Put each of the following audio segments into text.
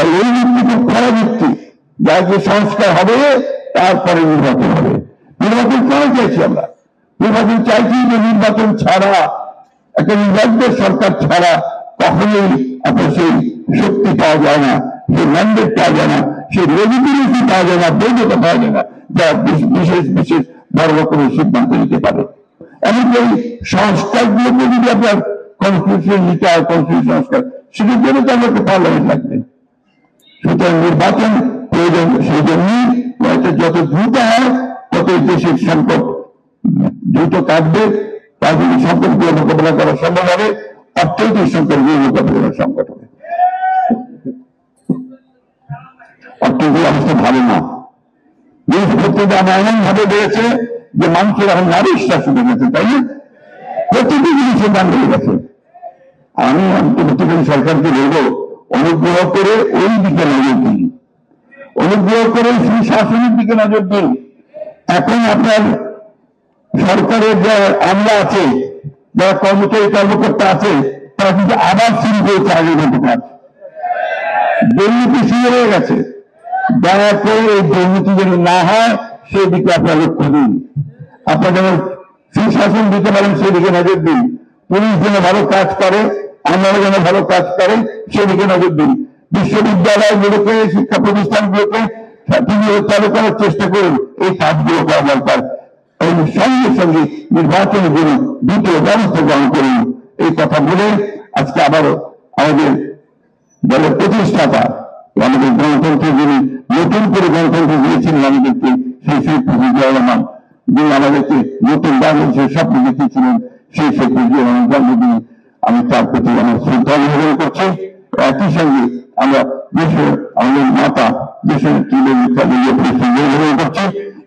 তাই এই ভিত্তি খুব খারাপ ভিত্তি, যার যে সংস্কার হবে তারপরে নির্বাচন হবে। নির্বাচন কেন চাইছি আমরা? নির্বাচন চাইছি যে নির্বাচন ছাড়া, একটা নির্বাচিত সরকার ছাড়া কখনোই আপনার সেই শক্তি পাওয়া যায় না, সেই ম্যান্ডেট পাওয়া যায় না, সেই লেজিটিমেসি পাওয়া যায় না, বৈধতা পাওয়া যায় না, যা বিশেষ বিশেষ বড় রকমের সিদ্ধান্ত নিতে পারে। এমনকি এই সংস্কারগুলোকে যদি আপনার কনস্টিটিউশন নিতে হয়, কনস্টিটিউশন সংস্কার, সেটার জন্য তো আমাকে পার্লামেন্ট লাগবে। সুতরাং নির্বাচন প্রয়োজন, সেই জন্যই যত দ্রুত হয় তত দেশের সংকট দ্রুত কাটবে, রাজনৈতিক সংকটগুলো মোকাবেলা করা সম্ভব হবে, অর্থনৈতিক সংকটগুলো মোকাবেলা করা সংকট হবে। অর্থনৈতিক অবস্থা ভালো না, জিনিসপত্রের দাম এমন ভাবে বেড়েছে যে মানুষের এখন নারী বিশ্বাস হয়ে গেছে, তাই না? প্রতিটি জিনিসের দাম বেড়ে গেছে। আমি অন্তর্বর্তীকালীন সরকারকে বলবো, অনুগ্রহ করে ওই দিকে নজর দিন, অনুগ্রহ করে সুশাসনের দিকে নজর দিন। এখন আপনার সরকারের যা আমলা আছে, যারা কর্মচারী কর্মকর্তা আছে, তারা কিন্তু আবার শুরু করেছে আগের মতো কাজ, দুর্নীতি শুরু হয়ে গেছে। দয়া করে এই দুর্নীতি যেন না হয় সেদিকে আপনারা লক্ষ্য দিন। আপনারা যেন সুশাসন দিতে পারেন সেদিকে নজর দিন। পুলিশ যেন ভালো কাজ করে, আমলারা যেন ভালো কাজ করে সেদিকে নজর দিন। বিশ্ববিদ্যালয়গুলোকে, শিক্ষা প্রতিষ্ঠানগুলোকে চালু করার চেষ্টা করুন, এই কাজগুলো করা দরকার। এই সঙ্গে সঙ্গে নির্বাচনের জন্য দ্রুত ব্যবস্থা গ্রহণ করুন। এই কথা বলে আজকে আবারও আমাদের দলের প্রতিষ্ঠাতা, আমাদের গণতন্ত্রের যিনি নতুন করে গণতন্ত্র দিয়েছিলেন আমাদেরকে, সেই শেখ মুজিবুর রহমান, যিনি আমাদেরকে নতুন বাংলাদেশের স্বপ্ন দেখিয়েছিলেন, সেই শেখ মুজিবুর রহমান জন্মদিনে আমি তার প্রতি আমার শ্রদ্ধা নিবেদন করছি। একই সঙ্গে আমরা দেশের আমাদের মাতা দেশের নিবেদন করছি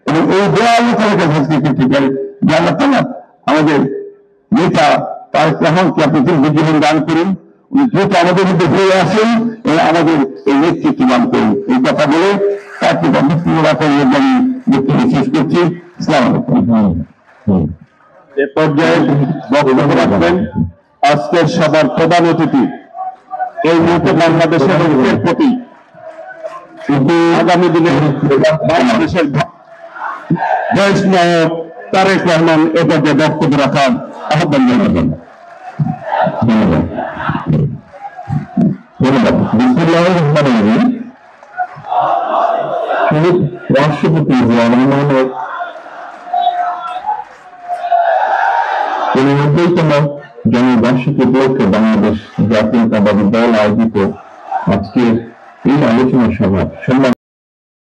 এবং এই দোয়া আলোচনার কাছে করতে চাই যে আল্লাহ তাআলা আমাদের নেতা তারেক রহমানকে আপনি জীবন দান করুন, উনি দ্রুত আমাদের মধ্যে ফিরে আসেন এবং আমাদের এই নেতৃত্ব দান করুন। এই কথা বলে তাকে বক্তব্য শেষ করছি। আসসালামু আলাইকুম। এ পর্যায়ে বক্তব্য রাখবেন আজকের সভার প্রধান অতিথি, এই মুহূর্তে বাংলাদেশের ঐক্যের প্রতি আগামী দিনে বাংলাদেশের দেশ নায়ক তারেক রহমান এ পর্যায়ে বক্তব্য রাখার আহ্বান জানাবেন। ধন্যবাদ। রাষ্ট্রপতি জিয়া রহমানের ৯৫তম জন্মবার্ষিকী উপলক্ষে বাংলাদেশ জাতীয়তাবাদী দল আয়োজিত আজকের এই আলোচনা সভা সম্মান